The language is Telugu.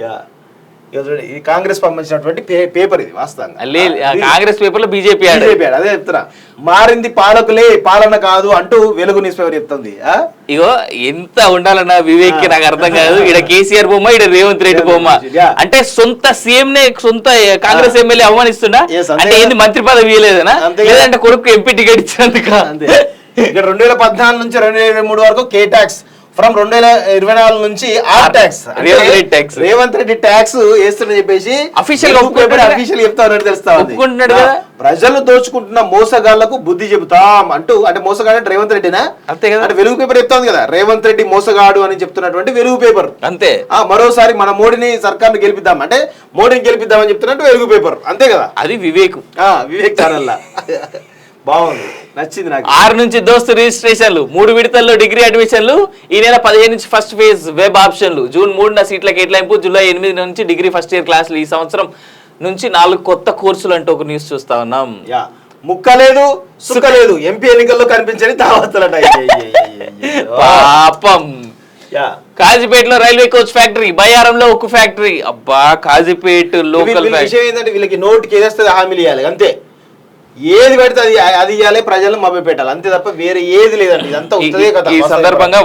యా ఇది కాంగ్రెస్ పంపించినటువంటి పేపర్, ఇది వాస్తవంగా కాంగ్రెస్ పేపర్ లో బీజేపీ అదే చెప్తున్నా. మారింది పాలకులే, పాలన కాదు అంటూ వెలుగు న్యూస్ పేపర్ చెప్తుంది. ఇగో ఎంత ఉండాలన్న వివేక్ నాకు అర్థం కాదు. ఇక్కడ కేసీఆర్ బొమ్మ, ఇక్కడ రేవంత్ రెడ్డి బొమ్మ. అంటే సొంత సీఎం నే సొంత కాంగ్రెస్ ఎమ్మెల్యే అవమానిస్తున్నా అంటే ఏంది, మంత్రి పదవి ఇవ్వలేదనా, లేదంటే కొడుకు ఎంపీ టికెట్ ఇచ్చినందుక? ఇక్కడ 2014 నుంచి 2023 వరకు కే ట్యాక్స్, ఫ్రమ్ 2024 నుంచి R tax, Revanth Reddy tax వేస్తున్నా చెప్పేసి అఫీషియల్ చెప్తా ఉన్నట్టు తెలుస్తా ఉంది. ప్రజలు దోచుకుంటున్న మోసగాళ్లకు బుద్ధి చెబుతాం అంటూ, అంటే మోసగాడు రేవంత్ రెడ్డినా అంతే కదా, అంటే వెలుగు పేపర్ చెప్తా ఉంది కదా, రేవంత్ రెడ్డి మోసగాడు అని చెప్తున్నటువంటి వెలుగు పేపర్ అంతే. మరోసారి మన మోడీని సర్కార్ని గెలిపిద్దాం అంటే మోడీని గెలిపిద్దామని చెప్తున్నట్టు వెలుగు పేపర్ అంతే కదా. అది వివేక్ ఛానల్ బాగుంది, నచ్చింది నాకు. 6 నుంచి దోస్తు రిజిస్ట్రేషన్లు, 3 విడతల్లో డిగ్రీ అడ్మిషన్లు, ఈ నెల 15 నుంచి ఫస్ట్ ఫేజ్ వెబ్ ఆప్షన్లు, జూన్ 3న సీట్ల కేటాయింపు, జూలై 8 నుంచి డిగ్రీ ఫస్ట్ ఇయర్ క్లాసులు, ఈ సంవత్సరం నుంచి 4 కొత్త కోర్సులు అంటూ ఒక న్యూస్ చూస్తా ఉన్నాం. ముక్కలేదు సుక్కలేదు, ఎంపీ ఎన్నికల్లో కనిపించని తావత్తలట. పాపం. కాజీపేటలో రైల్వే కోచ్ ఫ్యాక్టరీ, బయ్యారంలో ఉక్కు ఫ్యాక్టరీ. అబ్బా కాజీపేట లోకల్ విషయం ఏంటంటే వీళ్ళకి నోటికి ఏదేస్తుంది హామీలు ఇవ్వాలి అంతే, ఏది పెడితే అది ఇవ్వాలి, ప్రజలను మభ్య పెట్టాలి అంతే తప్ప వేరే ఏది లేదండి. ఇదంతా ఈ సందర్భంగా